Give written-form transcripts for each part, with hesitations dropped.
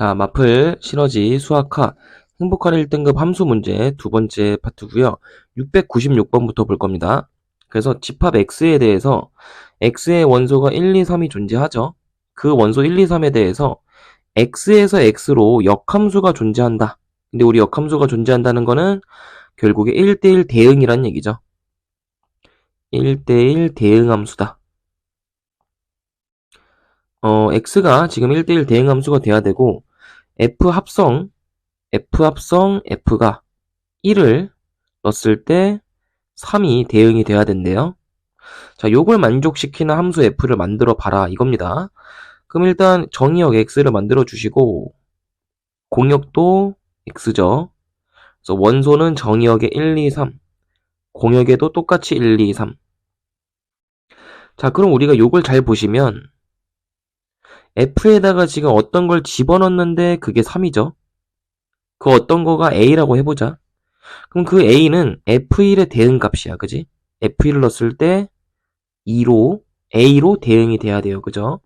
자, 마플 시너지 수학화 행복한 1등급 함수 문제 두 번째 파트고요. 696번부터 볼 겁니다. 그래서 집합 x에 대해서 x의 원소가 1, 2, 3이 존재하죠. 그 원소 1, 2, 3에 대해서 x에서 x로 역함수가 존재한다. 근데 우리 역함수가 존재한다는 거는 결국에 1대1 대응이란 얘기죠. 1대1 대응함수다. x가 지금 1대1 대응함수가 돼야 되고 f 합성 f가 1을 넣었을 때 3이 대응이 돼야 된대요. 자, 요걸 만족시키는 함수 f를 만들어 봐라 이겁니다. 그럼 일단 정의역 x를 만들어 주시고 공역도 x죠. 그래서 원소는 정의역에 1, 2, 3 공역에도 똑같이 1, 2, 3. 자, 그럼 우리가 요걸 잘 보시면 f에다가 지금 어떤 걸 집어넣는데 그게 3이죠. 그 어떤 거가 a라고 해보자. 그럼 그 a는 f1의 대응값이야, 그지? f1을 넣었을 때 2로 a로 대응이 돼야 돼요, 그죠?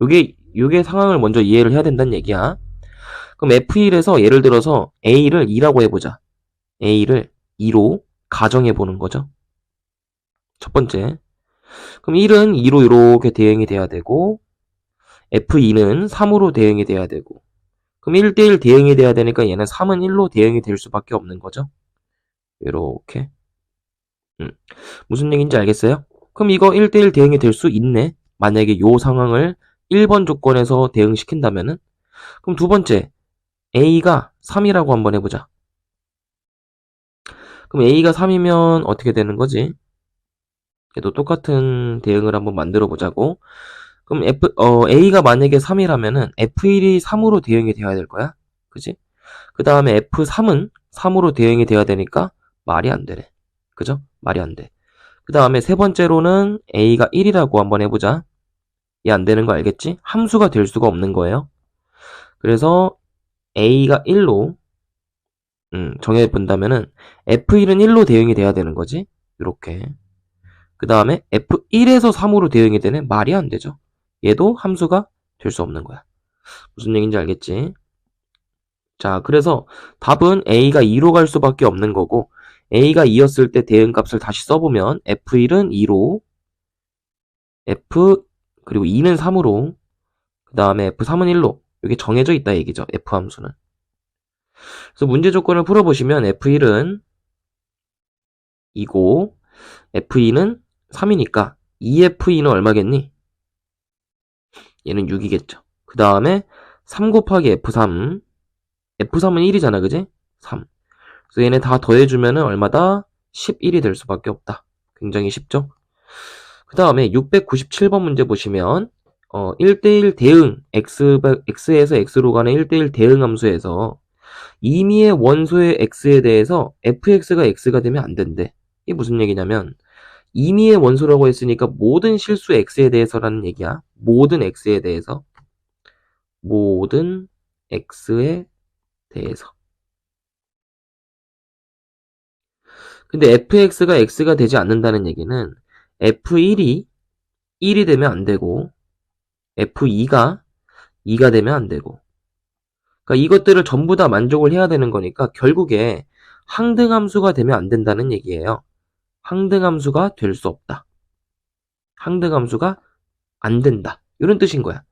요게 상황을 먼저 이해를 해야 된다는 얘기야. 그럼 f1에서 예를 들어서 a를 2라고 해보자. a를 2로 가정해 보는 거죠. 첫 번째. 그럼 1은 2로 이렇게 대응이 돼야 되고 f2는 3으로 대응이 돼야 되고 그럼 1대1 대응이 돼야 되니까 얘는 3은 1로 대응이 될 수밖에 없는 거죠. 이렇게. 무슨 얘기인지 알겠어요? 그럼 이거 1대1 대응이 될 수 있네. 만약에 요 상황을 1번 조건에서 대응시킨다면은. 그럼 두 번째, A가 3이라고 한번 해보자. 그럼 A가 3이면 어떻게 되는 거지? 얘도 똑같은 대응을 한번 만들어 보자고. 그럼 A가 만약에 3이라면은 F1이 3으로 대응이 돼야 될 거야. 그지? 그 다음에 F3은 3으로 대응이 돼야 되니까 말이 안 되네. 그죠? 말이 안 돼. 그 다음에 세 번째로는 A가 1이라고 한번 해보자. 얘 안 되는 거 알겠지? 함수가 될 수가 없는 거예요. 그래서 A가 1로 정해본다면은 F1은 1로 대응이 돼야 되는 거지. 이렇게. 그 다음에 F1에서 3으로 대응이 되네? 말이 안 되죠. 얘도 함수가 될 수 없는 거야. 무슨 얘기인지 알겠지? 자, 그래서 답은 A가 2로 갈 수밖에 없는 거고 A가 2였을 때 대응값을 다시 써보면 F1은 2로 그리고 2는 3으로 그 다음에 F3은 1로 이게 정해져 있다 얘기죠. F 함수는. 그래서 문제 조건을 풀어보시면 F1은 2고 F2는 3이니까 2F2는 얼마겠니? 얘는 6이겠죠. 그 다음에 3 곱하기 F3 F3은 1이잖아, 그지? 3. 그래서 얘네 다 더해주면은 얼마다? 11이 될 수밖에 없다. 굉장히 쉽죠? 그 다음에 697번 문제 보시면 1대1 대응 x에서 x로 가는 1대1 대응 함수에서 임의의 원소의 x에 대해서 fx가 x가 되면 안 된대. 이게 무슨 얘기냐면 임의의 원소라고 했으니까 모든 실수 x에 대해서라는 얘기야. 모든 x에 대해서. 모든 x에 대해서. 근데 fx가 x가 되지 않는다는 얘기는 f1이 1이 되면 안 되고 f2가 2가 되면 안 되고 그러니까 이것들을 전부 다 만족을 해야 되는 거니까 결국에 항등함수가 되면 안 된다는 얘기예요. 항등함수가 될 수 없다. 항등함수가 안 된다. 이런 뜻인 거야.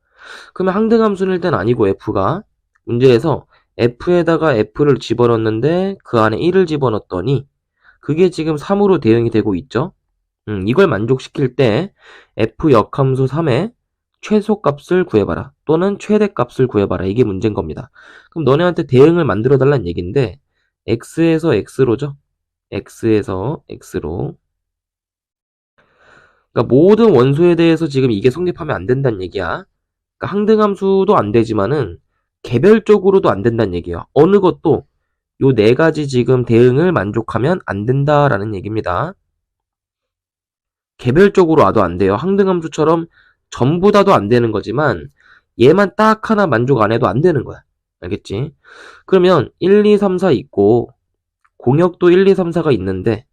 그러면 항등함수는 일단 아니고 f가 문제에서 f에다가 f를 집어넣는데 그 안에 1을 집어넣었더니 그게 지금 3으로 대응이 되고 있죠. 이걸 만족시킬 때 f 역함수 3의 최소값을 구해봐라. 또는 최대값을 구해봐라. 이게 문제인 겁니다. 그럼 너네한테 대응을 만들어 달라는 얘기인데 x에서 x로죠. x에서 x로. 그러니까 모든 원소에 대해서 지금 이게 성립하면 안 된다는 얘기야. 그러니까 항등함수도 안 되지만은 개별적으로도 안 된다는 얘기야. 어느 것도 요 네 가지 지금 대응을 만족하면 안 된다라는 얘기입니다. 개별적으로 와도 안 돼요. 항등함수처럼 전부 다도 안 되는 거지만 얘만 딱 하나 만족 안 해도 안 되는 거야. 알겠지? 그러면 1, 2, 3, 4 있고 공역도 1, 2, 3, 4가 있는데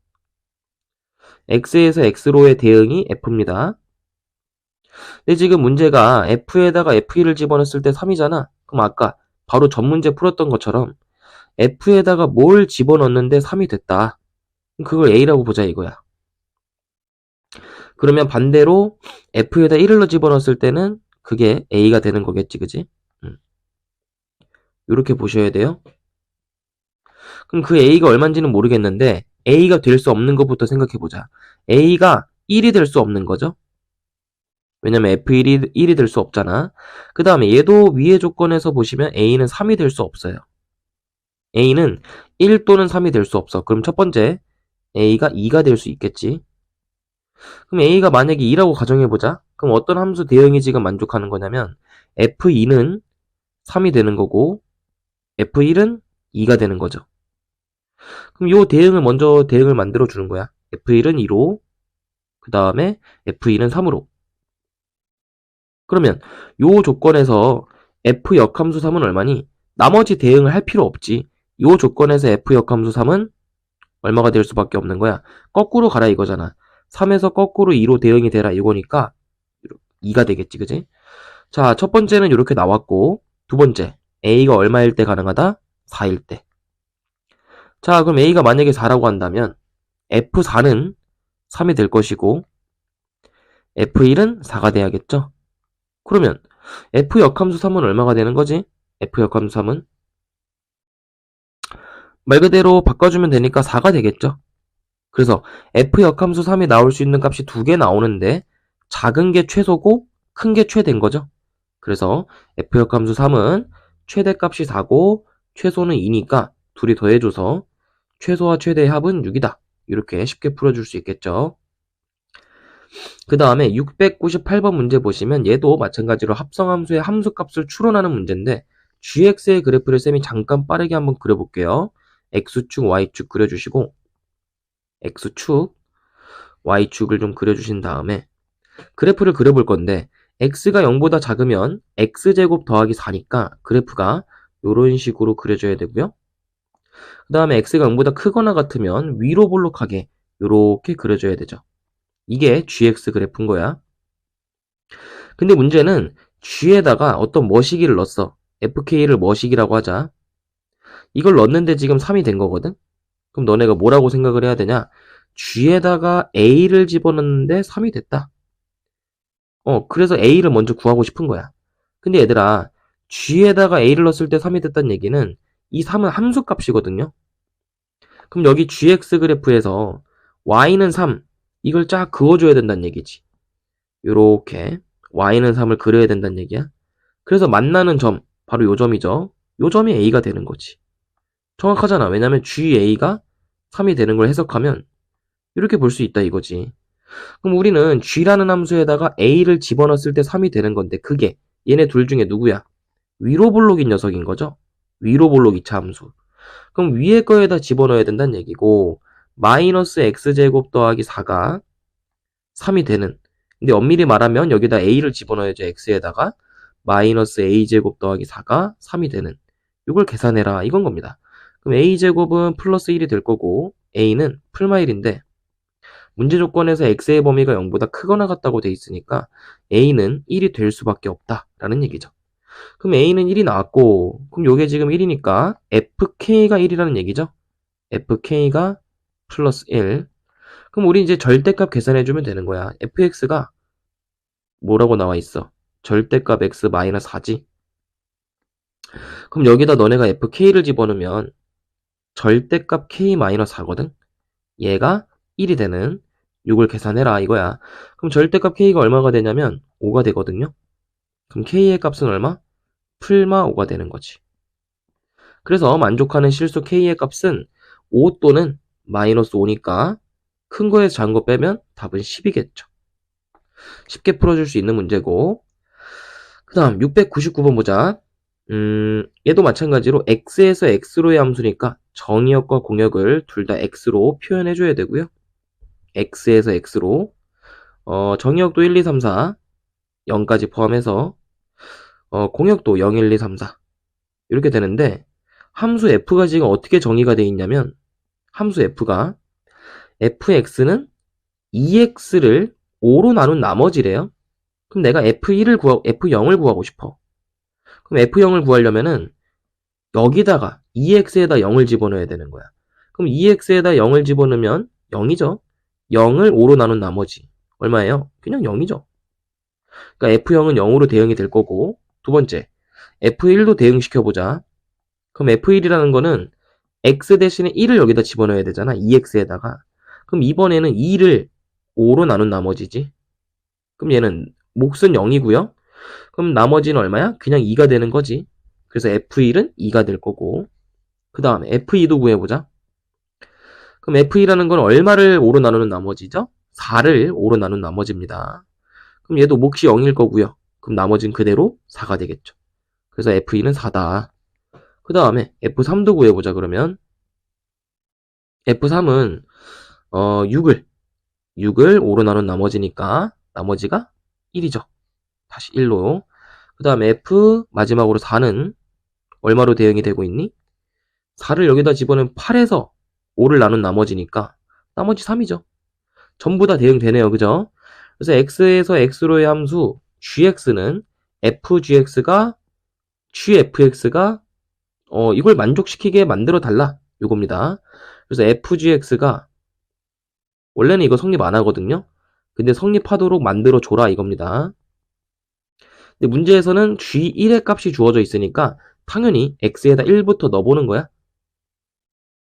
x에서 x로의 대응이 f입니다. 근데 지금 문제가 f에다가 f1을 집어넣었을 때 3이잖아. 그럼 아까 바로 전 문제 풀었던 것처럼 F에다가 뭘 집어넣는데 3이 됐다. 그걸 A라고 보자 이거야. 그러면 반대로 F에다 1을 집어넣었을 때는 그게 A가 되는 거겠지, 그지? 이렇게 보셔야 돼요. 그럼 그 A가 얼마인지는 모르겠는데 A가 될 수 없는 것부터 생각해보자. A가 1이 될 수 없는 거죠. 왜냐면 F1이 1이 될 수 없잖아. 그 다음에 얘도 위의 조건에서 보시면 A는 3이 될 수 없어요. A는 1 또는 3이 될 수 없어. 그럼 첫 번째 A가 2가 될 수 있겠지. 그럼 A가 만약에 2라고 가정해보자. 그럼 어떤 함수 대응이 지금 만족하는 거냐면 F2는 3이 되는 거고 F1은 2가 되는 거죠. 그럼 요 대응을 먼저 대응을 만들어 주는 거야. F1은 2로 그 다음에 F2는 3으로. 그러면 요 조건에서 F 역함수 3은 얼마니? 나머지 대응을 할 필요 없지. 요 조건에서 F 역함수 3은 얼마가 될 수밖에 없는 거야. 거꾸로 가라 이거잖아. 3에서 거꾸로 2로 대응이 되라 이거니까 2가 되겠지, 그지? 자, 첫 번째는 이렇게 나왔고 두 번째 A가 얼마일 때 가능하다? 4일 때. 자, 그럼 A가 만약에 4라고 한다면 F4는 3이 될 것이고 F1은 4가 돼야겠죠? 그러면 F 역함수 3은 얼마가 되는 거지? F 역함수 3은 말 그대로 바꿔주면 되니까 4가 되겠죠? 그래서 F 역함수 3이 나올 수 있는 값이 두 개 나오는데 작은 게 최소고 큰 게 최대인 거죠. 그래서 F 역함수 3은 최대값이 4고 최소는 2니까 둘이 더해줘서 최소와 최대의 합은 6이다. 이렇게 쉽게 풀어줄 수 있겠죠. 그 다음에 698번 문제 보시면 얘도 마찬가지로 합성함수의 함수값을 추론하는 문제인데 gx의 그래프를 쌤이 잠깐 빠르게 한번 그려볼게요. x축, y축 그려주시고 x축, y축을 좀 그려주신 다음에 그래프를 그려볼 건데 x가 0보다 작으면 x제곱 더하기 4니까 그래프가 이런 식으로 그려져야 되고요. 그 다음에 x가 0보다 크거나 같으면 위로 볼록하게 이렇게 그려져야 되죠. 이게 gx 그래프인 거야. 근데 문제는 g에다가 어떤 머시기를 넣었어. fk를 머시기라고 하자. 이걸 넣었는데 지금 3이 된 거거든? 그럼 너네가 뭐라고 생각을 해야 되냐? g에다가 a를 집어넣는데 3이 됐다. 그래서 a를 먼저 구하고 싶은 거야. 근데 얘들아, g에다가 a를 넣었을 때 3이 됐다는 얘기는 이 3은 함수값이거든요. 그럼 여기 gx 그래프에서 y는 3, 이걸 쫙 그어줘야 된다는 얘기지. 요렇게 y는 3을 그려야 된다는 얘기야. 그래서 만나는 점, 바로 요 점이죠. 요 점이 a가 되는 거지. 정확하잖아. 왜냐면 ga가 3이 되는 걸 해석하면 이렇게 볼 수 있다 이거지. 그럼 우리는 g라는 함수에다가 a를 집어넣었을 때 3이 되는 건데 그게 얘네 둘 중에 누구야? 위로 볼록인 녀석인 거죠. 위로 볼록 2차 함수. 그럼 위에 거에다 집어넣어야 된다는 얘기고 마이너스 x제곱 더하기 4가 3이 되는, 근데 엄밀히 말하면 여기다 a를 집어넣어야죠. x에다가 마이너스 a제곱 더하기 4가 3이 되는, 이걸 계산해라 이건 겁니다. 그럼 a제곱은 플러스 1이 될 거고 a는 풀마일인데 문제 조건에서 x의 범위가 0보다 크거나 같다고 돼 있으니까 a는 1이 될 수밖에 없다라는 얘기죠. 그럼 a는 1이 나왔고 그럼 요게 지금 1이니까 fk가 1이라는 얘기죠. fk가 플러스 1. 그럼 우리 이제 절대값 계산해주면 되는 거야. fx가 뭐라고 나와 있어? 절대값 x 마이너스 4지. 그럼 여기다 너네가 fk를 집어넣으면 절대값 k 마이너스 4거든. 얘가 1이 되는, 6을 계산해라 이거야. 그럼 절대값 k가 얼마가 되냐면 5가 되거든요. 그럼 k의 값은 얼마? 풀마 5가 되는 거지. 그래서 만족하는 실수 k의 값은 5 또는 마이너스 5니까 큰 거에서 작은 거 빼면 답은 10이겠죠. 쉽게 풀어줄 수 있는 문제고, 그 다음 699번 보자. 얘도 마찬가지로 x에서 x로의 함수니까 정의역과 공역을 둘 다 x로 표현해줘야 되고요. x에서 x로 정의역도 1, 2, 3, 4 0까지 포함해서 공역도 0, 1, 2, 3, 4 이렇게 되는데 함수 f가 지금 어떻게 정의가 되어 있냐면 함수 f가 fx는 2x를 5로 나눈 나머지래요. 그럼 내가 f0을 구하고 싶어. 그럼 f0을 구하려면은 여기다가 2x에다 0을 집어넣어야 되는 거야. 그럼 2x에다 0을 집어넣으면 0이죠. 0을 5로 나눈 나머지 얼마예요? 그냥 0이죠. 그러니까 F0은 0으로 대응이 될 거고, 두 번째, F1도 대응시켜보자. 그럼 F1이라는 거는 x 대신에 1을 여기다 집어넣어야 되잖아. 2x에다가. 그럼 이번에는 2를 5로 나눈 나머지지. 그럼 얘는 몫은 0이고요. 그럼 나머지는 얼마야? 그냥 2가 되는 거지. 그래서 F1은 2가 될 거고, 그 다음에 F2도 구해보자. 그럼 F2라는 건 얼마를 5로 나누는 나머지죠? 4를 5로 나눈 나머지입니다. 그럼 얘도 몫이 0일 거고요. 그럼 나머지는 그대로 4가 되겠죠. 그래서 F2는 4다. 그 다음에 F3도 구해보자. 그러면 F3은 6을 5로 나눈 나머지니까 나머지가 1이죠. 다시 1로. 그 다음에 F 마지막으로 4는 얼마로 대응이 되고 있니? 4를 여기다 집어넣으면 8에서 5를 나눈 나머지니까 나머지 3이죠. 전부 다 대응되네요. 그죠? 그래서 x에서 x로의 함수 gx는 fgx가 gfx가 이걸 만족시키게 만들어 달라. 요겁니다. 그래서 fgx가 원래는 이거 성립 안 하거든요. 근데 성립하도록 만들어 줘라 이겁니다. 근데 문제에서는 g1의 값이 주어져 있으니까 당연히 x에다 1부터 넣어보는 거야.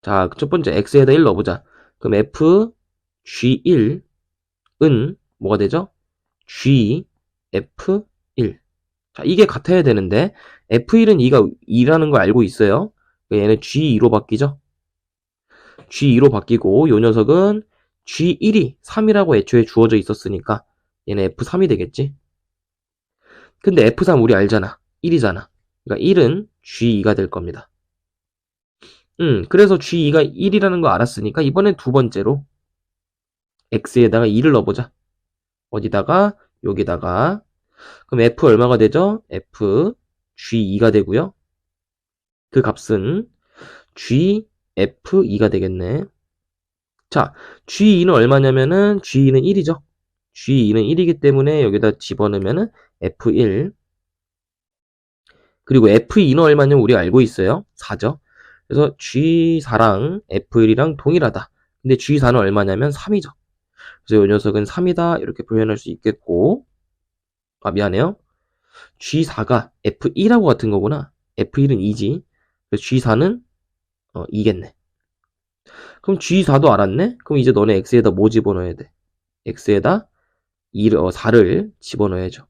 자, 첫 번째 x에다 1 넣어보자. 그럼 f g1은 뭐가 되죠? g f1. 자, 이게 같아야 되는데 f1은 2가 2라는 걸 알고 있어요. 얘는 g2로 바뀌죠. g2로 바뀌고 요 녀석은 g1이 3이라고 애초에 주어져 있었으니까 얘는 f3이 되겠지. 근데 f3 우리 알잖아. 1이잖아. 그러니까 1은 g2가 될 겁니다. 그래서 g2가 1이라는 거 알았으니까 이번엔 두 번째로 x에다가 2를 넣어보자. 어디다가? 여기다가. 그럼 f 얼마가 되죠? f g2가 되고요. 그 값은 gf2가 되겠네. 자, g2는 얼마냐면은 g2는 1이죠. g2는 1이기 때문에 여기다 집어넣으면은 f1. 그리고 f2는 얼마냐면 우리 알고 있어요. 4죠. 그래서 g4랑 f1이랑 동일하다. 근데 g4는 얼마냐면 3이죠. 그래서 이 녀석은 3이다 이렇게 표현할 수 있겠고, 아 미안해요. G4가 F1하고 같은 거구나. F1은 2지. 그래서 G4는 2겠네. 그럼 G4도 알았네? 그럼 이제 너네 X에다 뭐 집어넣어야 돼? X에다 4를 집어넣어야죠.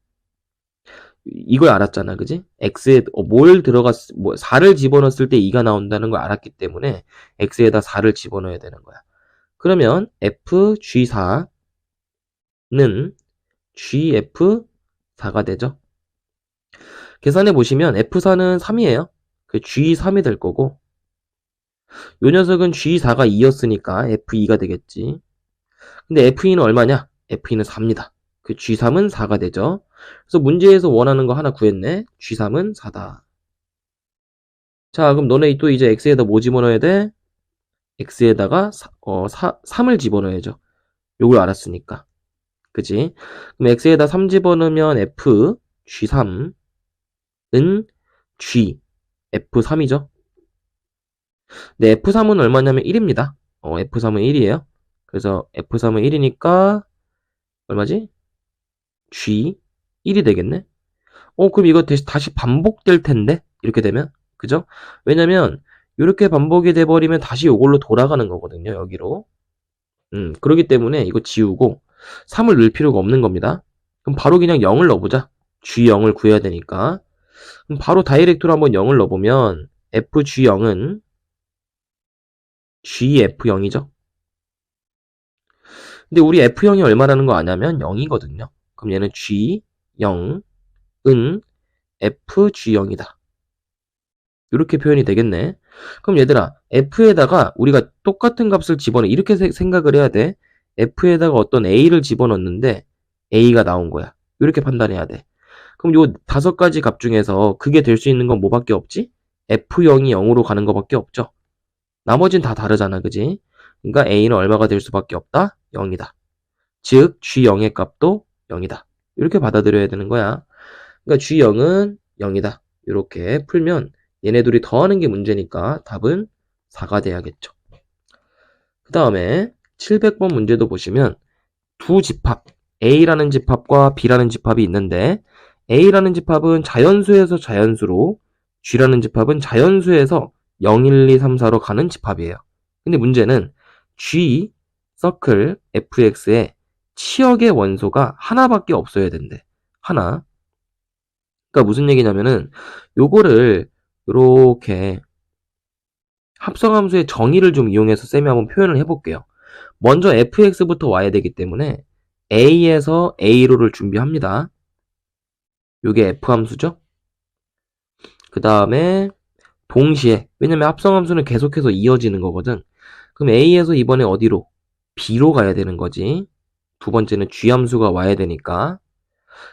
이걸 알았잖아, 그지? X에 뭘 4를 집어넣었을 때 2가 나온다는 걸 알았기 때문에 X에다 4를 집어넣어야 되는 거야. 그러면 FG4는 GF4가 되죠. 계산해 보시면 F4는 3이에요. 그 G3이 될 거고, 요 녀석은 G4가 2였으니까 F2가 되겠지. 근데 F2는 얼마냐? F2는 4입니다. 그 G3은 4가 되죠. 그래서 문제에서 원하는 거 하나 구했네. G3은 4다. 자, 그럼 너네 또 이제 X에다 뭐 집어넣어야 돼? X에다가 3을 집어넣어야죠. 요걸 알았으니까. 그치? 그럼 X에다 3 집어넣으면 F, G3은 G, F3이죠. 네, F3은 얼마냐면 1입니다. F3은 1이에요. 그래서 F3은 1이니까 얼마지? G 1이 되겠네. 그럼 이거 다시 반복될 텐데 이렇게 되면 그죠? 왜냐면 이렇게 반복이 돼버리면 다시 이걸로 돌아가는 거거든요. 여기로. 그렇기 때문에 이거 지우고 3을 넣을 필요가 없는 겁니다. 그럼 바로 그냥 0을 넣어보자. G0을 구해야 되니까. 그럼 바로 다이렉트로 한번 0을 넣어보면 FG0은 GF0이죠. 근데 우리 F0이 얼마라는 거 아냐면 0이거든요. 그럼 얘는 G0은 FG0이다. 이렇게 표현이 되겠네. 그럼 얘들아, F에다가 우리가 똑같은 값을 집어넣어. 이렇게 생각을 해야 돼. F에다가 어떤 A를 집어넣는데 A가 나온 거야. 이렇게 판단해야 돼. 그럼 요 5가지 값 중에서 그게 될 수 있는 건 뭐밖에 없지? F0이 0으로 가는 거밖에 없죠. 나머진 다 다르잖아, 그지? 그러니까 A는 얼마가 될 수밖에 없다? 0이다. 즉, G0의 값도 0이다. 이렇게 받아들여야 되는 거야. 그러니까 G0은 0이다. 이렇게 풀면 얘네 둘이 더하는 게 문제니까 답은 4가 돼야겠죠. 그 다음에 700번 문제도 보시면 두 집합, A라는 집합과 B라는 집합이 있는데 A라는 집합은 자연수에서 자연수로, G라는 집합은 자연수에서 0, 1, 2, 3, 4로 가는 집합이에요. 근데 문제는 G, 서클, fx에 치역의 원소가 하나밖에 없어야 된대. 하나. 그러니까 무슨 얘기냐면은 요거를 요렇게 합성함수의 정의를 좀 이용해서 쌤이 한번 표현을 해볼게요. 먼저 fx부터 와야 되기 때문에 a에서 a로를 준비합니다. 요게 f함수죠. 그 다음에 동시에, 왜냐면 합성함수는 계속해서 이어지는 거거든. 그럼 a에서 이번에 어디로? b로 가야 되는 거지. 두 번째는 g함수가 와야 되니까.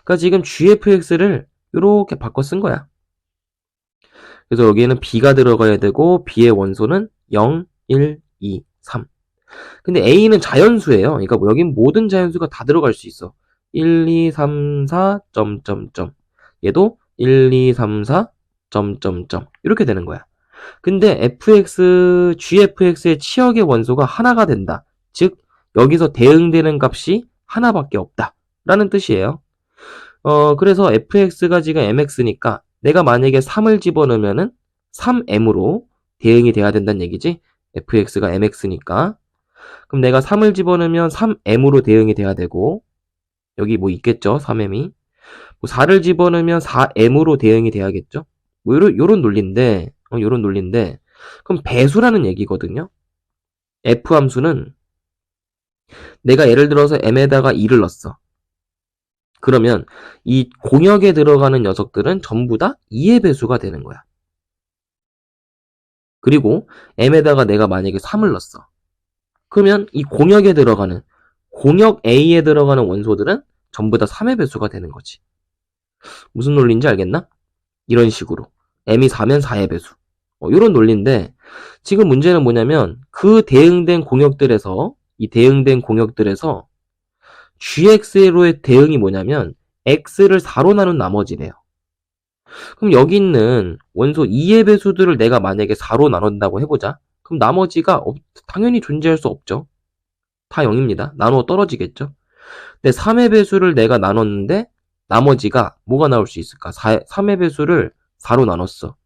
그러니까 지금 gfx를 이렇게 바꿔 쓴 거야. 그래서 여기에는 b가 들어가야 되고 b의 원소는 0, 1, 2, 3. 근데 a는 자연수예요. 그러니까 뭐 여긴 모든 자연수가 다 들어갈 수 있어. 1, 2, 3, 4, 점점점. 얘도 1, 2, 3, 4, 점점점. 이렇게 되는 거야. 근데 gfx의 치역의 원소가 하나가 된다. 즉 여기서 대응되는 값이 하나밖에 없다. 라는 뜻이에요. 그래서 fx가 지금 mx니까 내가 만약에 3을 집어넣으면은 3m으로 대응이 돼야 된다는 얘기지. fx가 mx니까. 그럼 내가 3을 집어넣으면 3m으로 대응이 돼야 되고, 여기 뭐 있겠죠? 3m이. 뭐 4를 집어넣으면 4m으로 대응이 돼야겠죠? 뭐 요런 논리인데, 요런 논리인데, 그럼 배수라는 얘기거든요. f 함수는 내가 예를 들어서 m에다가 2를 넣었어. 그러면 이 공역에 들어가는 녀석들은 전부 다 2의 배수가 되는 거야. 그리고 m에다가 내가 만약에 3을 넣었어. 그러면 이 공역에 들어가는, 공역 A에 들어가는 원소들은 전부 다 3의 배수가 되는 거지. 무슨 논리인지 알겠나? 이런 식으로. m이 4면 4의 배수. 이런 논리인데, 지금 문제는 뭐냐면 그 대응된 공역들에서, 이 대응된 공역들에서 gx로의 대응이 뭐냐면 x를 4로 나눈 나머지래요. 그럼 여기 있는 원소 2의 배수들을 내가 만약에 4로 나눈다고 해보자. 그럼 나머지가 당연히 존재할 수 없죠. 다 0입니다. 나누어 떨어지겠죠. 근데 3의 배수를 내가 나눴는데 나머지가 뭐가 나올 수 있을까? 3의 배수를 4로 나눴어.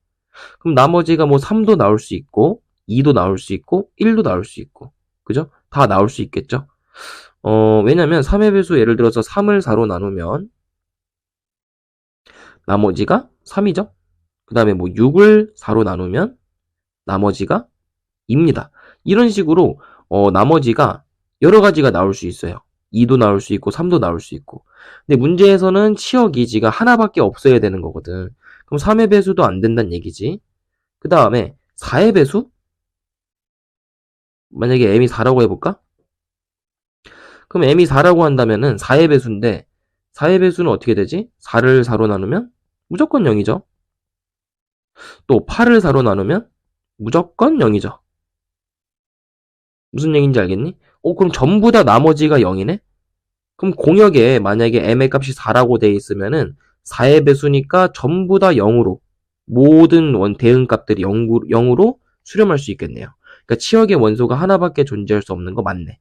그럼 나머지가 뭐 3도 나올 수 있고 2도 나올 수 있고 1도 나올 수 있고, 그죠? 다 나올 수 있겠죠. 왜냐면 3의 배수, 예를 들어서 3을 4로 나누면 나머지가 3이죠. 그 다음에 뭐 6을 4로 나누면 나머지가 2입니다. 이런 식으로 나머지가 여러 가지가 나올 수 있어요. 2도 나올 수 있고 3도 나올 수 있고. 근데 문제에서는 치역 이지가 하나밖에 없어야 되는 거거든. 그럼 3의 배수도 안 된다는 얘기지. 그 다음에 4의 배수? 만약에 m이 4라고 해볼까? 그럼 m이 4라고 한다면은 4의 배수인데 4의 배수는 어떻게 되지? 4를 4로 나누면 무조건 0이죠. 또 8을 4로 나누면 무조건 0이죠. 무슨 얘기인지 알겠니? 그럼 전부 다 나머지가 0이네? 그럼 공역에 만약에 m의 값이 4라고 돼 있으면은 4의 배수니까 전부 다 0으로, 모든 대응값들이 0으로 수렴할 수 있겠네요. 그러니까 치역의 원소가 하나밖에 존재할 수 없는 거 맞네.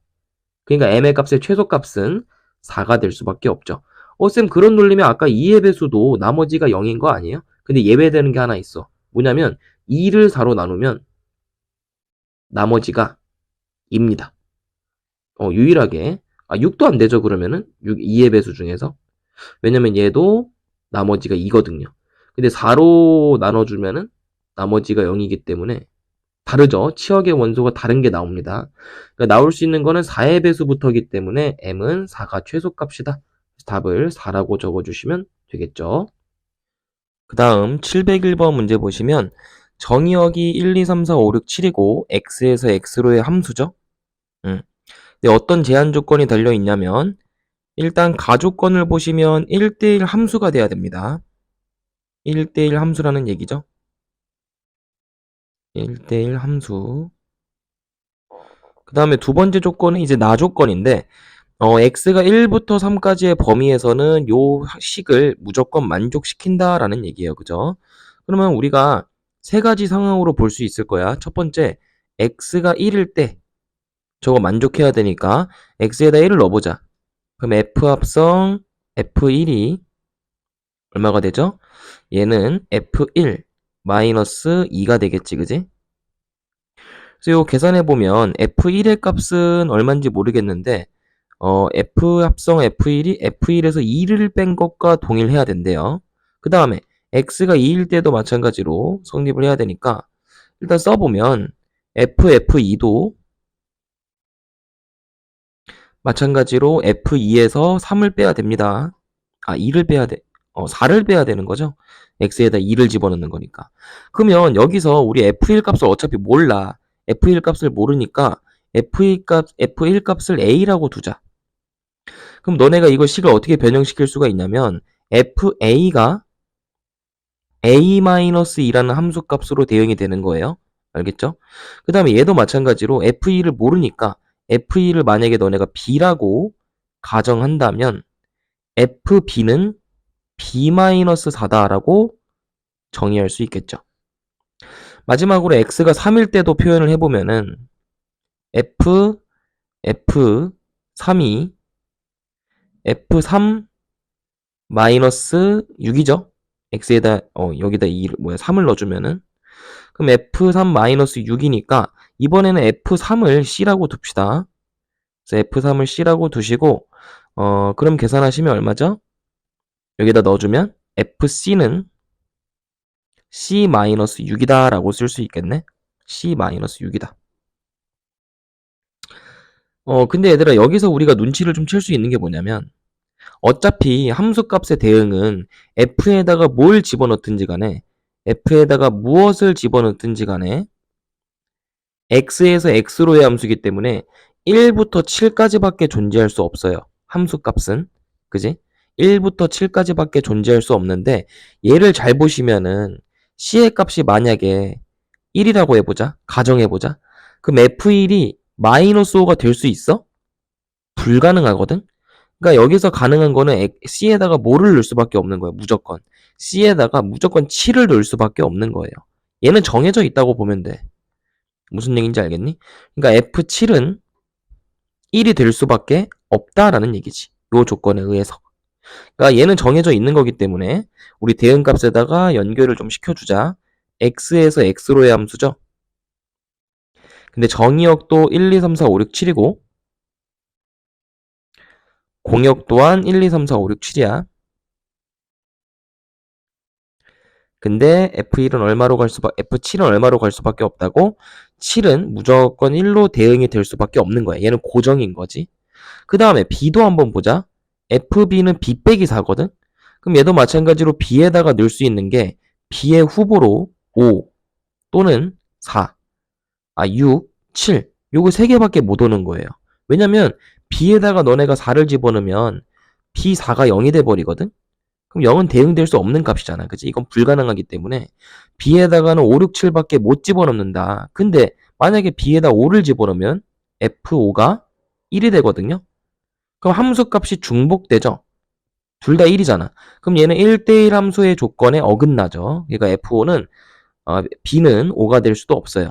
그러니까 m의 값의 최소값은 4가 될 수밖에 없죠. 쌤, 그런 논리면 아까 2의 배수도 나머지가 0인 거 아니에요? 근데 예외되는 게 하나 있어. 뭐냐면 2를 4로 나누면 나머지가 2입니다. 유일하게 6도 안 되죠. 그러면은 2의 배수 중에서. 왜냐면 얘도 나머지가 2거든요. 근데 4로 나눠주면은 나머지가 0이기 때문에 다르죠. 치역의 원소가 다른 게 나옵니다. 그러니까 나올 수 있는 거는 4의 배수부터이기 때문에 m은 4가 최소값이다. 답을 4라고 적어주시면 되겠죠. 그 다음 701번 문제 보시면 정의역이 1, 2, 3, 4, 5, 6, 7이고 x에서 x로의 함수죠. 근데 어떤 제한 조건이 달려 있냐면 일단 가조건을 보시면 1대1 함수가 돼야 됩니다. 1대1 함수라는 얘기죠. 1대1 함수. 그 다음에 두 번째 조건은 이제 나조건인데 x가 1부터 3까지의 범위에서는 요 식을 무조건 만족시킨다라는 얘기예요. 그죠? 그러면 우리가 세 가지 상황으로 볼 수 있을 거야. 첫 번째, x가 1일 때 저거 만족해야 되니까 x에다 1을 넣어보자. 그럼 f 합성 f1이 얼마가 되죠? 얘는 f1 마이너스 2가 되겠지, 그지? 그래서 이거 계산해보면 f1의 값은 얼마인지 모르겠는데 f 합성 f1이 f1에서 2를 뺀 것과 동일해야 된대요. 그 다음에 x가 2일 때도 마찬가지로 성립을 해야 되니까 일단 써보면 f2도 마찬가지로 f2에서 3을 빼야 됩니다. 2를 빼야 돼. 4를 빼야 되는 거죠. x에다 2를 집어넣는 거니까. 그러면 여기서 우리 f1 값을 어차피 몰라. f1 값을 모르니까 f1 값을 a라고 두자. 그럼 너네가 이거 식을 어떻게 변형시킬 수가 있냐면 fa가 a-2라는 함수 값으로 대응이 되는 거예요. 알겠죠? 그 다음에 얘도 마찬가지로 f2를 모르니까 f2를 만약에 너네가 b라고 가정한다면 fb는 b-4다라고 정의할 수 있겠죠. 마지막으로 x가 3일 때도 표현을 해보면은 f3이 f3 마이너스 6이죠. x에다 여기다 3을 넣어주면은 그럼 f3 마이너스 6이니까 이번에는 f3을 c라고 둡시다. 그래서 f3을 c라고 두시고 그럼 계산하시면 얼마죠? 여기다 넣어주면 fc는 c-6이다 라고 쓸 수 있겠네. c-6이다. 근데 얘들아 여기서 우리가 눈치를 좀 챌 수 있는 게 뭐냐면 어차피 함수값의 대응은 f에다가 뭘 집어넣든지 간에 f에다가 무엇을 집어넣든지 간에 x에서 x로의 함수이기 때문에 1부터 7까지밖에 존재할 수 없어요. 함수값은. 그지? 1부터 7까지밖에 존재할 수 없는데 얘를 잘 보시면은 c의 값이 만약에 1이라고 해보자. 가정해보자. 그럼 f1이 마이너스 5가 될 수 있어? 불가능하거든? 그러니까 여기서 가능한 거는 c에다가 뭐를 넣을 수밖에 없는 거예요. 무조건. c에다가 무조건 7을 넣을 수밖에 없는 거예요. 얘는 정해져 있다고 보면 돼. 무슨 얘기인지 알겠니? 그러니까 f7은 1이 될 수밖에 없다라는 얘기지. 요 조건에 의해서. 그러니까 얘는 정해져 있는 거기 때문에 우리 대응값에다가 연결을 좀 시켜주자. x에서 x로의 함수죠. 근데 정의역도 1, 2, 3, 4, 5, 6, 7이고 공역 또한 1, 2, 3, 4, 5, 6, 7이야. 근데 F7은 얼마로 갈 수밖에 없다고? 7은 무조건 1로 대응이 될 수밖에 없는 거야. 얘는 고정인 거지. 그 다음에 B도 한번 보자. FB는 B 빼기 4거든? 그럼 얘도 마찬가지로 B에다가 넣을 수 있는 게 B의 후보로 5 또는 4, 6, 7 요거 3개밖에 못 오는 거예요. 왜냐면 B에다가 너네가 4를 집어넣으면 B4가 0이 돼버리거든? 그럼 0은 대응될 수 없는 값이잖아. 그치? 이건 불가능하기 때문에 B에다가는 5, 6, 7밖에 못 집어넣는다. 근데 만약에 B에다 5를 집어넣으면 F5가 1이 되거든요. 그럼 함수값이 중복되죠. 둘 다 1이잖아. 그럼 얘는 1대1 함수의 조건에 어긋나죠. 그러니까 F5는 B는 5가 될 수도 없어요.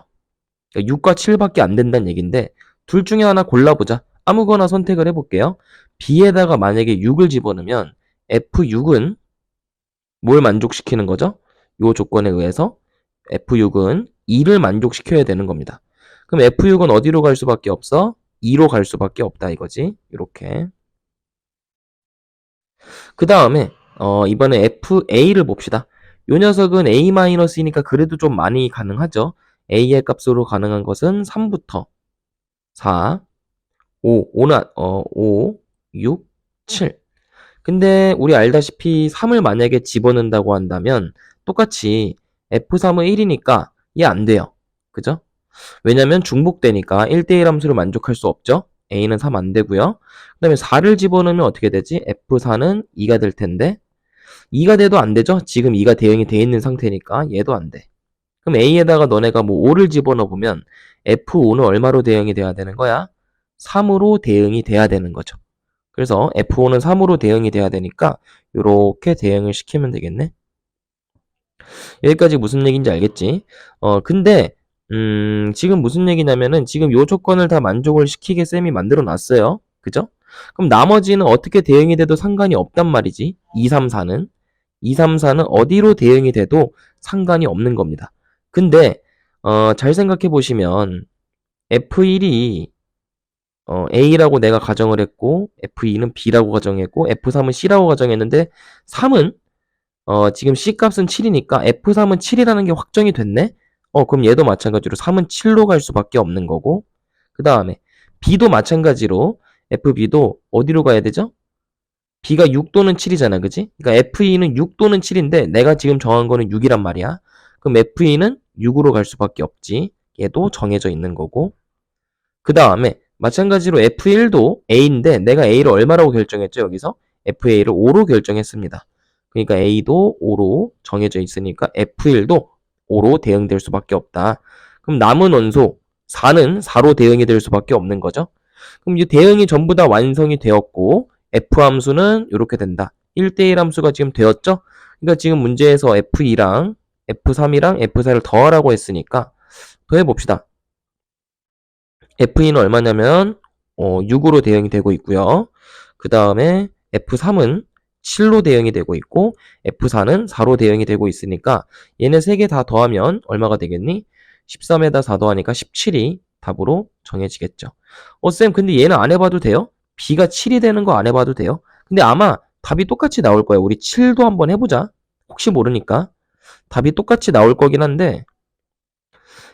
그러니까 6과 7밖에 안 된다는 얘기인데 둘 중에 하나 골라보자. 아무거나 선택을 해볼게요. B에다가 만약에 6을 집어넣으면 F6은 뭘 만족시키는 거죠? 요 조건에 의해서 F6은 2를 만족시켜야 되는 겁니다. 그럼 F6은 어디로 갈 수밖에 없어? 2로 갈 수밖에 없다 이거지. 이렇게. 그 다음에 이번에 FA를 봅시다. 요 녀석은 A-이니까 그래도 좀 많이 가능하죠. A의 값으로 가능한 것은 3부터 4, 5, 6, 7. 근데 우리 알다시피 3을 만약에 집어넣는다고 한다면 똑같이 F3은 1이니까 얘 안 돼요. 그죠? 왜냐면 중복되니까 1대1 함수를 만족할 수 없죠. A는 3 안 되고요. 그 다음에 4를 집어넣으면 어떻게 되지? F4는 2가 될 텐데 2가 돼도 안 되죠? 지금 2가 대응이 돼 있는 상태니까 얘도 안 돼. 그럼 A에다가 너네가 뭐 5를 집어넣으면 F5는 얼마로 대응이 돼야 되는 거야? 3으로 대응이 돼야 되는 거죠. 그래서 F5는 3으로 대응이 돼야 되니까 이렇게 대응을 시키면 되겠네. 여기까지 무슨 얘기인지 알겠지? 근데 지금 무슨 얘기냐면은 지금 요 조건을 다 만족을 시키게 쌤이 만들어 놨어요. 그죠? 그럼 나머지는 어떻게 대응이 돼도 상관이 없단 말이지. 2, 3, 4는. 2, 3, 4는 어디로 대응이 돼도 상관이 없는 겁니다. 근데 잘 생각해 보시면 F1이 A라고 내가 가정을 했고 F2는 B라고 가정했고 F3은 C라고 가정했는데 3은 지금 C 값은 7이니까 F3은 7이라는 게 확정이 됐네? 그럼 얘도 마찬가지로 3은 7로 갈 수밖에 없는 거고, 그 다음에 B도 마찬가지로 FB도 어디로 가야 되죠? B가 6 또는 7이잖아, 그지? 그러니까 F2는 6 또는 7인데 내가 지금 정한 거는 6이란 말이야. 그럼 F2는 6으로 갈 수밖에 없지. 얘도 정해져 있는 거고. 그 다음에 마찬가지로 F1도 A인데 내가 A를 얼마라고 결정했죠, 여기서? FA를 5로 결정했습니다. 그러니까 A도 5로 정해져 있으니까 F1도 5로 대응될 수밖에 없다. 그럼 남은 원소 4는 4로 대응이 될 수밖에 없는 거죠. 그럼 이 대응이 전부 다 완성이 되었고 F 함수는 이렇게 된다. 1대1 함수가 지금 되었죠? 그러니까 지금 문제에서 F2랑 F3이랑 F4를 더하라고 했으니까 더해봅시다. F2는 얼마냐면 6으로 대응이 되고 있고요. 그 다음에 F3은 7로 대응이 되고 있고 F4는 4로 대응이 되고 있으니까 얘네 3개 다 더하면 얼마가 되겠니? 13에다 4 더하니까 17이 답으로 정해지겠죠. 쌤 근데 얘는 안 해봐도 돼요? B가 7이 되는 거 안 해봐도 돼요? 근데 아마 답이 똑같이 나올 거예요. 우리 7도 한번 해보자. 혹시 모르니까. 답이 똑같이 나올 거긴 한데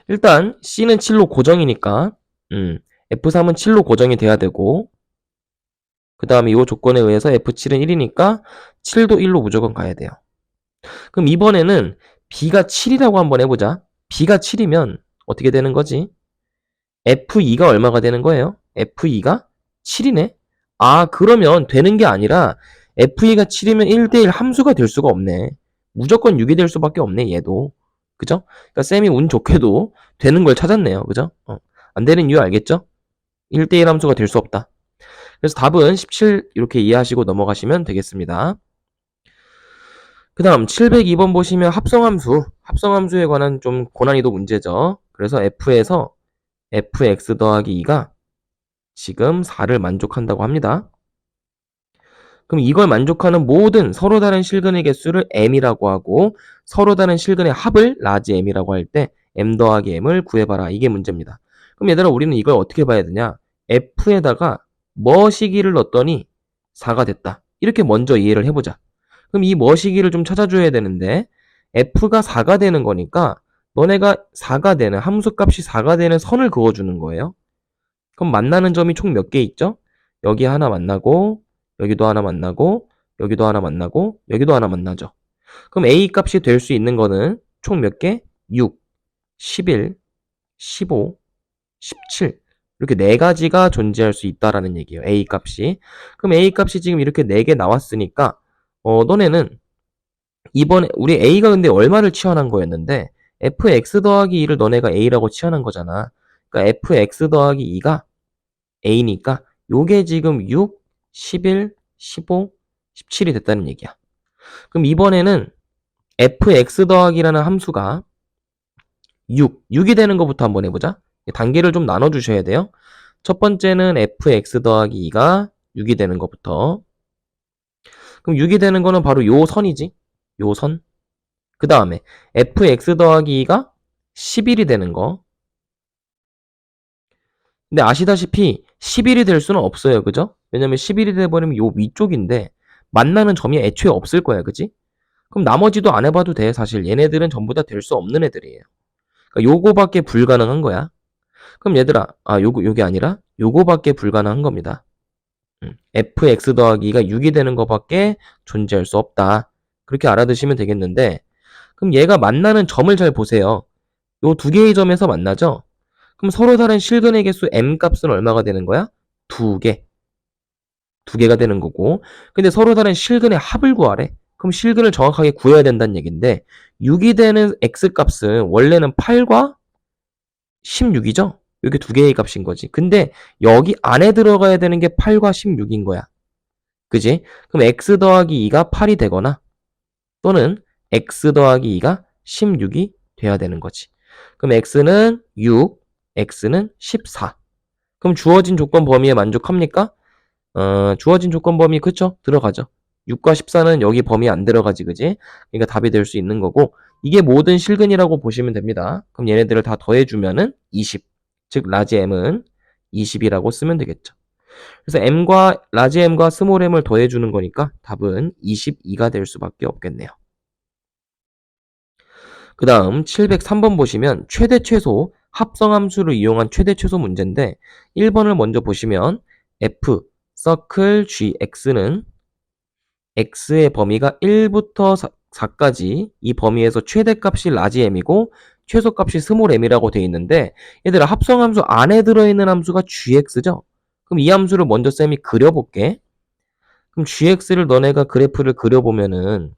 일단 C는 7로 고정이니까 F3은 7로 고정이 돼야 되고 그 다음에 이 조건에 의해서 F7은 1이니까 7도 1로 무조건 가야 돼요. 그럼 이번에는 B가 7이라고 한번 해보자. B가 7이면 어떻게 되는 거지? F2가 얼마가 되는 거예요? F2가 7이네? 그러면 되는 게 아니라 F2가 7이면 1대1 함수가 될 수가 없네. 무조건 6이 될 수밖에 없네, 얘도. 그죠? 그러니까 쌤이 운 좋게도 되는 걸 찾았네요. 그죠? 안 되는 이유 알겠죠? 1대1 함수가 될 수 없다. 그래서 답은 17 이렇게 이해하시고 넘어가시면 되겠습니다. 그 다음 702번 보시면 합성함수. 합성함수에 관한 좀 고난이도 문제죠. 그래서 F에서 fx 더하기 2가 지금 4를 만족한다고 합니다. 그럼 이걸 만족하는 모든 서로 다른 실근의 개수를 m이라고 하고 서로 다른 실근의 합을 라지 m이라고 할 때 m 더하기 m을 구해봐라. 이게 문제입니다. 그럼 얘들아 우리는 이걸 어떻게 봐야 되냐? f에다가 뭐시기를 넣었더니 4가 됐다. 이렇게 먼저 이해를 해보자. 그럼 이 뭐시기를 좀 찾아줘야 되는데 f가 4가 되는 거니까 너네가 4가 되는 함수값이 4가 되는 선을 그어주는 거예요. 그럼 만나는 점이 총 몇 개 있죠? 여기 하나 만나고 여기도 하나 만나고 여기도 하나 만나고 여기도 하나 만나죠. 그럼 A 값이 될 수 있는 거는 총 몇 개? 6, 11, 15, 17 이렇게 네 가지가 존재할 수 있다라는 얘기예요. A 값이. 그럼 A 값이 지금 이렇게 4개 나왔으니까 너네는 이번에 우리 A가 근데 얼마를 치환한 거였는데 fx 더하기 2를 너네가 A라고 치환한 거잖아. 그러니까 fx 더하기 2가 A니까 요게 지금 6, 11, 15, 17이 됐다는 얘기야. 그럼 이번에는 fx 더하기라는 함수가 6이 되는 것부터 한번 해보자. 단계를 좀 나눠주셔야 돼요. 첫 번째는 fx 더하기 2가 6이 되는 것부터. 그럼 6이 되는 거는 바로 요 선이지. 요 선. 그 다음에 fx 더하기 2가 11이 되는 거. 근데 아시다시피 11이 될 수는 없어요. 그죠? 왜냐면 11이 돼버리면 요 위쪽인데 만나는 점이 애초에 없을 거야. 그지? 그럼 나머지도 안 해봐도 돼. 사실 얘네들은 전부 다 될 수 없는 애들이에요. 그러니까 요거밖에 불가능한 거야. 그럼 얘들아, 요게 아니라 요거밖에 불가능한 겁니다. fx 더하기가 6이 되는 것밖에 존재할 수 없다. 그렇게 알아두시면 되겠는데 그럼 얘가 만나는 점을 잘 보세요. 요 두 개의 점에서 만나죠? 그럼 서로 다른 실근의 개수 m 값은 얼마가 되는 거야? 2개. 2개가 되는 거고. 근데 서로 다른 실근의 합을 구하래. 그럼 실근을 정확하게 구해야 된다는 얘기인데 6이 되는 x 값은 원래는 8과 16이죠? 이게 두 개의 값인 거지. 근데 여기 안에 들어가야 되는 게 8과 16인 거야. 그지? 그럼 x 더하기 2가 8이 되거나 또는 x 더하기 2가 16이 돼야 되는 거지. 그럼 x는 6, x는 14. 그럼 주어진 조건 범위에 만족합니까? 주어진 조건 범위 그쵸? 들어가죠. 6과 14는 여기 범위 안 들어가지, 그지? 그러니까 답이 될 수 있는 거고, 이게 모든 실근이라고 보시면 됩니다. 그럼 얘네들을 다 더해주면은 20. 즉, 라지 m은 20이라고 쓰면 되겠죠. 그래서 라지 m과 스몰 m을 더해주는 거니까 답은 22가 될 수밖에 없겠네요. 그 다음 703번 보시면 최대 최소 합성함수를 이용한 최대 최소 문제인데 1번을 먼저 보시면 f 서클 gx는 x의 범위가 1부터 4까지 이 범위에서 최대값이 라지 m이고 최소값이 스몰 m이라고 되어 있는데 얘들아 합성함수 안에 들어있는 함수가 gx죠? 그럼 이 함수를 먼저 쌤이 그려볼게. 그럼 gx를 너네가 그래프를 그려보면은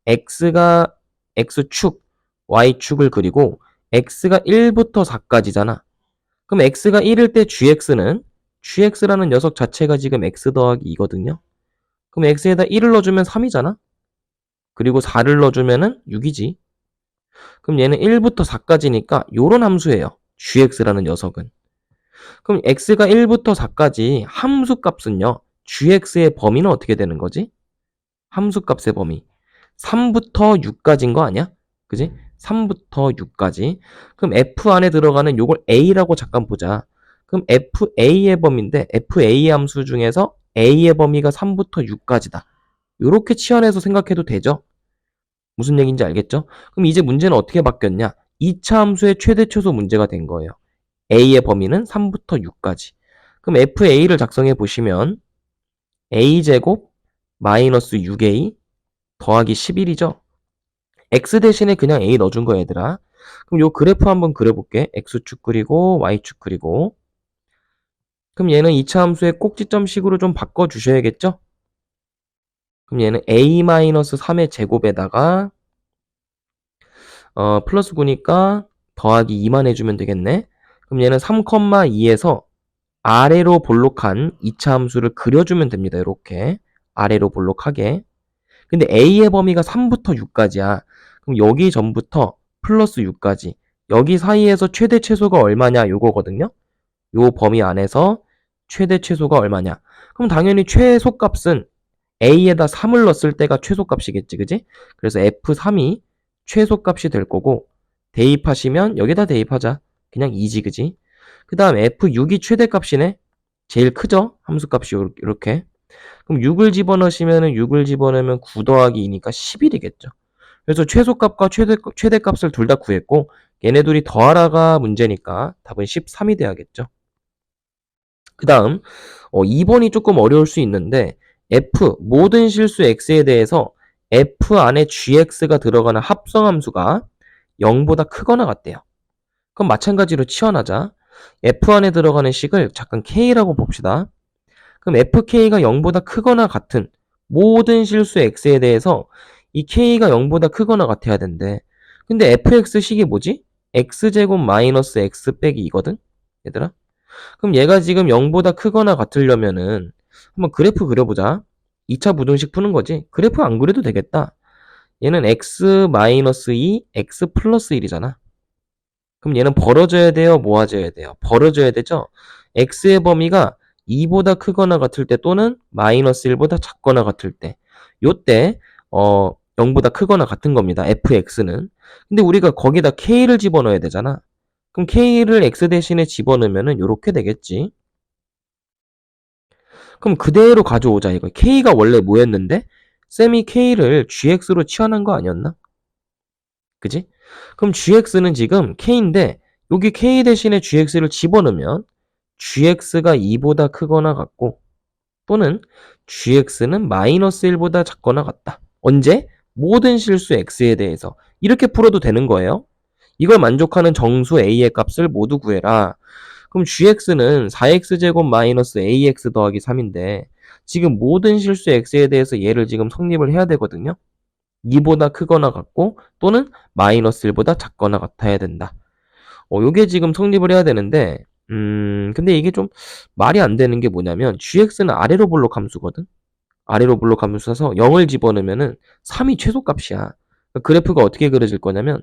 x가 x축, y축을 그리고 x가 1부터 4까지잖아. 그럼 x가 1일 때 gx라는 녀석 자체가 지금 x 더하기 2거든요. 그럼 x에다 1을 넣어주면 3이잖아. 그리고 4를 넣어주면은 6이지. 그럼 얘는 1부터 4까지니까 요런 함수예요. gx라는 녀석은. 그럼 x가 1부터 4까지 함수값은요. gx의 범위는 어떻게 되는 거지? 함수값의 범위. 3부터 6까지인 거 아니야? 그지? 3부터 6까지. 그럼 f 안에 들어가는 요걸 a라고 잠깐 보자. 그럼 fa의 범위인데 fa 함수 중에서 a의 범위가 3부터 6까지다. 요렇게 치환해서 생각해도 되죠? 무슨 얘기인지 알겠죠? 그럼 이제 문제는 어떻게 바뀌었냐? 2차 함수의 최대 최소 문제가 된 거예요. a의 범위는 3부터 6까지. 그럼 fa를 작성해 보시면 a제곱 마이너스 6a 더하기 11이죠? x 대신에 그냥 a 넣어준 거 얘들아. 그럼 요 그래프 한번 그려볼게. x축 그리고 y축 그리고. 그럼 얘는 2차 함수의 꼭지점식으로 좀 바꿔주셔야겠죠? 그럼 얘는 a-3의 제곱에다가 플러스 9니까 더하기 2만 해주면 되겠네. 그럼 얘는 3,2에서 아래로 볼록한 2차 함수를 그려주면 됩니다. 이렇게 아래로 볼록하게. 근데 a의 범위가 3부터 6까지야. 그럼 여기 전부터 플러스 6까지. 여기 사이에서 최대 최소가 얼마냐 요거거든요. 요 범위 안에서 최대 최소가 얼마냐. 그럼 당연히 최소값은 a에다 3을 넣었을 때가 최소값이겠지. 그지? 그래서 f3이 최소값이 될 거고 대입하시면 여기다 대입하자. 그냥 2지. 그지? 그 다음 f6이 최대값이네. 제일 크죠? 함수값이 이렇게. 그럼 6을 집어넣으시면은 6을 집어넣으면 9 더하기 2니까 11이겠죠. 그래서 최소값과 최대값을 둘 다 구했고 얘네 둘이 더하라가 문제니까 답은 13이 돼야겠죠. 그 다음 2번이 조금 어려울 수 있는데 f 모든 실수 x에 대해서 f 안에 gx가 들어가는 합성함수가 0보다 크거나 같대요. 그럼 마찬가지로 치환하자. f 안에 들어가는 식을 잠깐 k라고 봅시다. 그럼 fk가 0보다 크거나 같은 모든 실수 x에 대해서 이 k가 0보다 크거나 같아야 된대. 근데 fx식이 뭐지? x제곱 마이너스 x 빼기 2거든? 얘들아? 그럼 얘가 지금 0보다 크거나 같으려면은 한번 그래프 그려보자. 2차 부등식 푸는 거지. 그래프 안 그려도 되겠다. 얘는 x 마이너스 2, x 플러스 1이잖아. 그럼 얘는 벌어져야 돼요? 모아져야 돼요? 벌어져야 되죠? x의 범위가 2보다 크거나 같을 때 또는 마이너스 1보다 작거나 같을 때 요때 0보다 크거나 같은 겁니다. fx는. 근데 우리가 거기다 k를 집어넣어야 되잖아. 그럼 k를 x 대신에 집어넣으면 요렇게 되겠지. 그럼 그대로 가져오자 이거. k가 원래 뭐였는데? 쌤이 k를 gx로 치환한 거 아니었나? 그지? 그럼 gx는 지금 k인데 여기 k 대신에 gx를 집어넣으면 gx가 2보다 크거나 같고 또는 gx는 마이너스 1보다 작거나 같다. 언제? 모든 실수 x에 대해서. 이렇게 풀어도 되는 거예요. 이걸 만족하는 정수 a의 값을 모두 구해라. 그럼 gx는 4x제곱 마이너스 ax 더하기 3인데 지금 모든 실수 x에 대해서 얘를 지금 성립을 해야 되거든요. 2보다 크거나 같고 또는 마이너스 1보다 작거나 같아야 된다. 요게 지금 성립을 해야 되는데 근데 이게 좀 말이 안 되는 게 뭐냐면 gx는 아래로 볼록 함수거든. 아래로 볼록 함수라서 0을 집어넣으면은 3이 최소값이야. 그래프가 어떻게 그려질 거냐면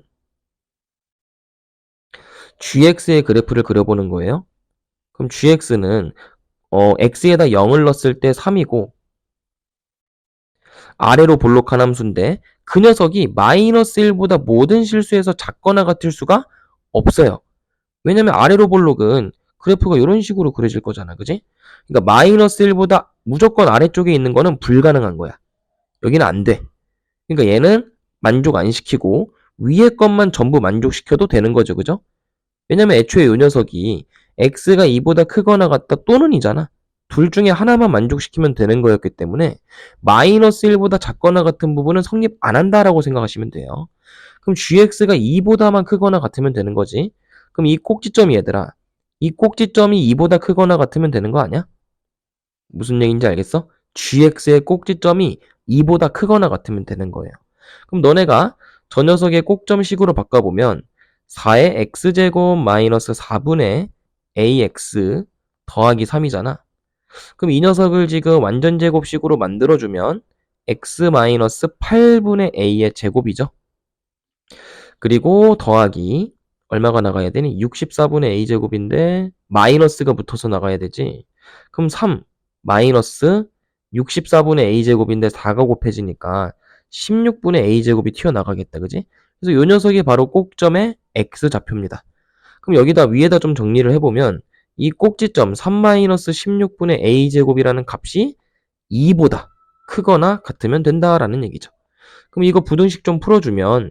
gx의 그래프를 그려보는 거예요. 그럼 gx는 x에다 0을 넣었을 때 3이고 아래로 볼록한 함수인데 그 녀석이 마이너스 1보다 모든 실수에서 작거나 같을 수가 없어요. 왜냐면 아래로 볼록은 그래프가 이런 식으로 그려질 거잖아. 그지? 그러니까 마이너스 1보다 무조건 아래쪽에 있는 거는 불가능한 거야. 여기는 안 돼. 그러니까 얘는 만족 안 시키고 위에 것만 전부 만족시켜도 되는 거죠. 그죠? 왜냐면 애초에 이 녀석이 x가 2보다 크거나 같다 또는 이잖아. 둘 중에 하나만 만족시키면 되는 거였기 때문에 마이너스 1보다 작거나 같은 부분은 성립 안 한다라고 생각하시면 돼요. 그럼 gx가 2보다만 크거나 같으면 되는 거지. 그럼 이 꼭지점이 얘들아. 이 꼭지점이 2보다 크거나 같으면 되는 거 아니야? 무슨 얘기인지 알겠어? gx의 꼭지점이 2보다 크거나 같으면 되는 거예요. 그럼 너네가 저 녀석의 꼭점식으로 바꿔보면 4의 x제곱 마이너스 4분의 ax 더하기 3이잖아. 그럼 이 녀석을 지금 완전제곱식으로 만들어주면 x 마이너스 8분의 a의 제곱이죠. 그리고 더하기 얼마가 나가야 되니? 64분의 a제곱인데 마이너스가 붙어서 나가야 되지. 그럼 3 마이너스 64분의 a제곱인데 4가 곱해지니까 16분의 a제곱이 튀어나가겠다. 그지? 그래서 요 녀석이 바로 꼭점의 x 좌표입니다. 그럼 여기다 위에다 좀 정리를 해보면 이 꼭지점 3-16분의 a제곱이라는 값이 2보다 크거나 같으면 된다라는 얘기죠. 그럼 이거 부등식 좀 풀어주면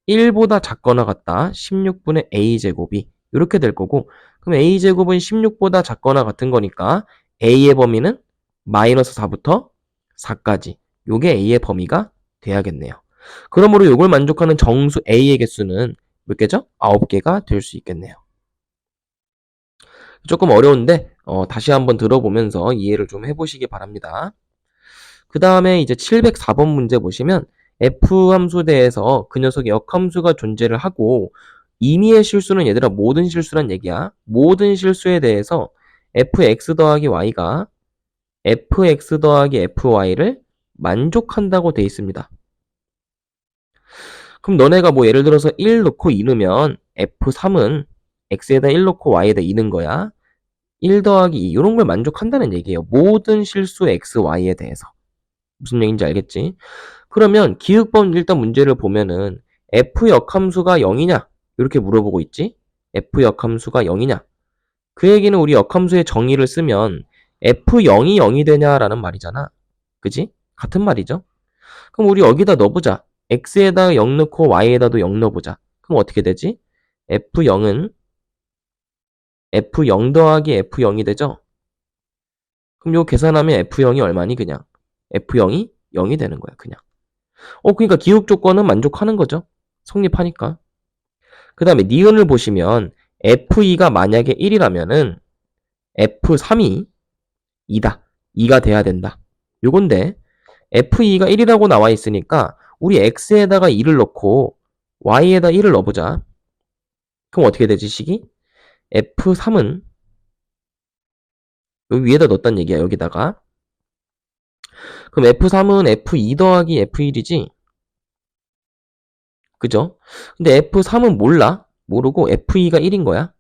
1보다 작거나 같다 16분의 a제곱이 이렇게 될 거고 그럼 a제곱은 16보다 작거나 같은 거니까 a의 범위는 마이너스 4부터 4까지 요게 a의 범위가 돼야겠네요. 그러므로 이걸 만족하는 정수 a의 개수는 몇 개죠? 9개가 될 수 있겠네요. 조금 어려운데 다시 한번 들어보면서 이해를 좀 해보시기 바랍니다. 그 다음에 이제 704번 문제 보시면 f 함수대에서 그 녀석의 역함수가 존재를 하고 임의의 실수는 얘들아 모든 실수란 얘기야. 모든 실수에 대해서 fx 더하기 y가 fx 더하기 fy를 만족한다고 돼 있습니다. 그럼 너네가 뭐 예를 들어서 1 넣고 2 넣으면 f3은 x에다 1 넣고 y에다 2 넣은 거야. 1 더하기 2 이런 걸 만족한다는 얘기예요. 모든 실수 x, y에 대해서. 무슨 얘기인지 알겠지? 그러면 기획번 일단 문제를 보면은 f 역함수가 0이냐? 이렇게 물어보고 있지? f 역함수가 0이냐? 그 얘기는 우리 역함수의 정의를 쓰면 f0이 0이 되냐라는 말이잖아. 그지? 같은 말이죠. 그럼 우리 여기다 넣어보자. x에다 0 넣고 y에다도 0 넣어보자. 그럼 어떻게 되지? f0은 f0 더하기 f0이 되죠? 그럼 요 계산하면 f0이 얼마니 그냥? f0이 0이 되는 거야 그냥. 그러니까 기억 조건은 만족하는 거죠. 성립하니까. 그 다음에 니은을 보시면 f2가 만약에 1이라면은 f3이 2다. 2가 돼야 된다. 요건데 f2가 1이라고 나와 있으니까 우리 x에다가 2를 넣고 y에다 1을 넣어보자. 그럼 어떻게 되지 식이? f3은 여기 위에다 넣었단 얘기야 여기다가. 그럼 f3은 f2 더하기 f1이지? 그죠? 근데 f3은 몰라. 모르고 f2가 1인 거야.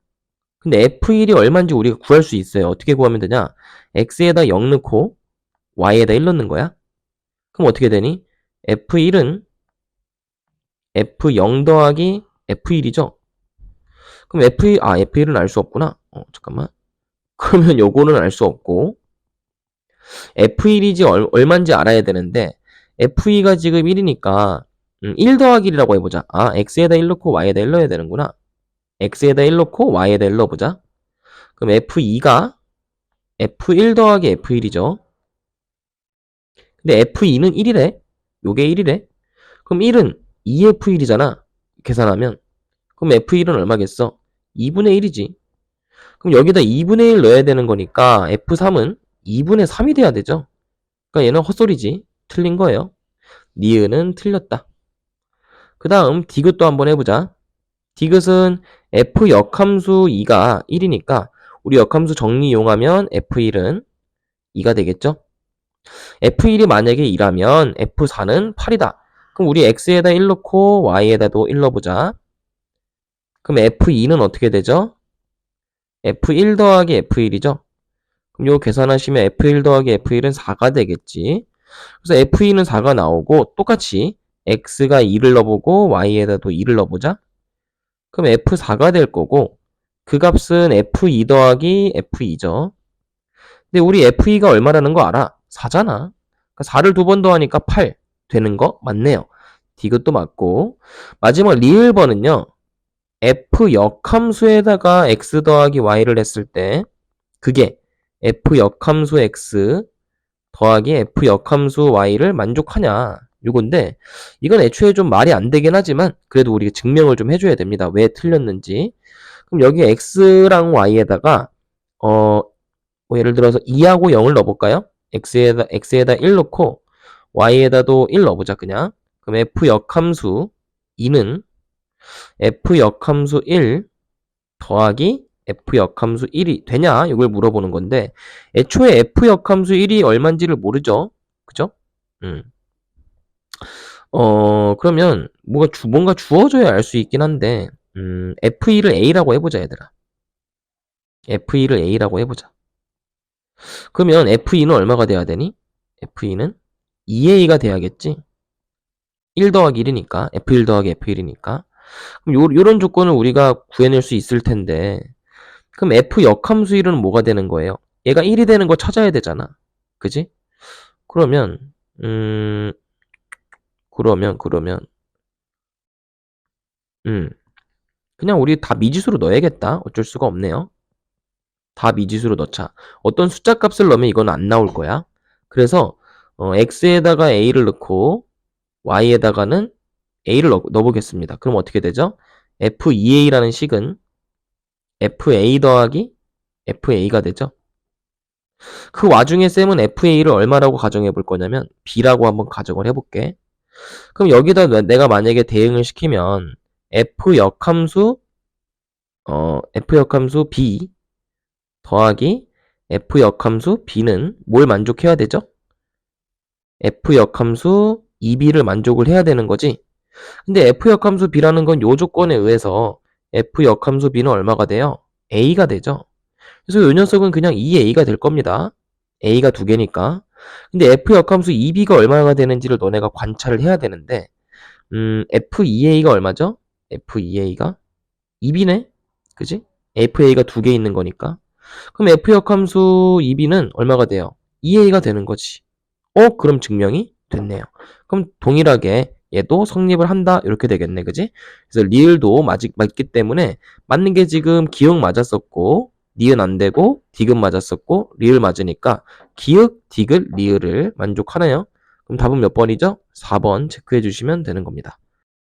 근데 f1이 얼마인지 우리가 구할 수 있어요. 어떻게 구하면 되냐? x에다 0 넣고 y에다 1 넣는 거야. 그럼 어떻게 되니? f1은 f0 더하기 f1이죠? 그럼 f1은 알 수 없구나. 잠깐만. 그러면 요거는 알 수 없고 f1이지 얼마인지 알아야 되는데 f2가 지금 1이니까 1 더하기 1이라고 해보자. x에다 1 넣고 y에다 1 넣어야 되는구나. x에다 1 넣고 y에다 1 넣어보자. 그럼 f2가 f1 더하기 f1이죠. 근데 f2는 1이래. 요게 1이래. 그럼 1은 2f1이잖아. 계산하면. 그럼 f1은 얼마겠어? 2분의 1이지. 그럼 여기다 2분의 1 넣어야 되는 거니까 f3은 2분의 3이 돼야 되죠. 그러니까 얘는 헛소리지. 틀린 거예요. 니은은 틀렸다. 그 다음 디귿도 한번 해보자. 디귿은 f 역함수 2가 1이니까 우리 역함수 정리 이용하면 f1은 2가 되겠죠. f1이 만약에 2라면 f4는 8이다. 그럼 우리 x에다 1 넣고 y에다도 1 넣어보자. 그럼 f2는 어떻게 되죠? f1 더하기 f1이죠? 그럼 이거 계산하시면 f1 더하기 f1은 4가 되겠지. 그래서 f2는 4가 나오고 똑같이 x가 2를 넣어보고 y에다도 2를 넣어보자. 그럼 f4가 될 거고 그 값은 f2 더하기 f2죠. 근데 우리 f2가 얼마라는 거 알아? 4잖아. 그러니까 4를 두 번 더하니까 8 되는 거 맞네요. 이것도 맞고 마지막 리을번은요. f 역함수에다가 x 더하기 y를 했을 때 그게 f 역함수 x 더하기 f 역함수 y를 만족하냐 요건데 이건 애초에 좀 말이 안 되긴 하지만 그래도 우리가 증명을 좀 해줘야 됩니다. 왜 틀렸는지. 그럼 여기 x랑 y에다가 뭐 예를 들어서 2하고 0을 넣어볼까요? x에다 1 넣고 y에다도 1 넣어보자 그냥. 그럼 f 역함수 2는 f 역함수 1 더하기 f 역함수 1이 되냐? 이걸 물어보는 건데 애초에 f 역함수 1이 얼마인지를 모르죠. 그죠? 그러면 뭔가 주어져야 알 수 있긴 한데 f2를 a라고 해보자 얘들아. f2를 a라고 해보자. 그러면 f2는 얼마가 돼야 되니? f2는 2a가 돼야겠지? 1 더하기 1이니까 f1 더하기 f1이니까 그럼 요런 조건을 우리가 구해낼 수 있을 텐데 그럼 f 역함수 1은 뭐가 되는 거예요? 얘가 1이 되는 거 찾아야 되잖아. 그지? 그러면 그냥 우리 다 미지수로 넣어야겠다. 어쩔 수가 없네요. 다 미지수로 넣자. 어떤 숫자 값을 넣으면 이건 안 나올 거야. 그래서 x에다가 a를 넣고 y에다가는 a를 넣어보겠습니다. 그럼 어떻게 되죠? f2a라는 식은 fa 더하기 fa가 되죠. 그 와중에 쌤은 fa를 얼마라고 가정해 볼 거냐면 b라고 한번 가정을 해볼게. 그럼 여기다 내가 만약에 대응을 시키면 f 역함수 b 더하기 f 역함수 b는 뭘 만족해야 되죠? f 역함수 2b를 만족을 해야 되는 거지. 근데 f 역함수 b라는 건 요 조건에 의해서 f 역함수 b는 얼마가 돼요? a가 되죠. 그래서 요 녀석은 그냥 2a가 될 겁니다. a가 두 개니까. 근데 f 역함수 2b가 얼마가 되는지를 너네가 관찰을 해야 되는데 f2a가 얼마죠? f2a가 2b네? 그지? fa가 두 개 있는 거니까. 그럼 f 역함수 2b는 얼마가 돼요? 2a가 되는 거지. 그럼 증명이 됐네요. 그럼 동일하게 얘도 성립을 한다 이렇게 되겠네. 그지? 그래서 리을도 맞기 때문에 맞는 게 지금 기억 맞았었고 니은 안 되고 디귿 맞았었고 리을 맞으니까 기역, 디귿, 리을을 만족하나요? 그럼 답은 몇 번이죠? 4번 체크해 주시면 되는 겁니다.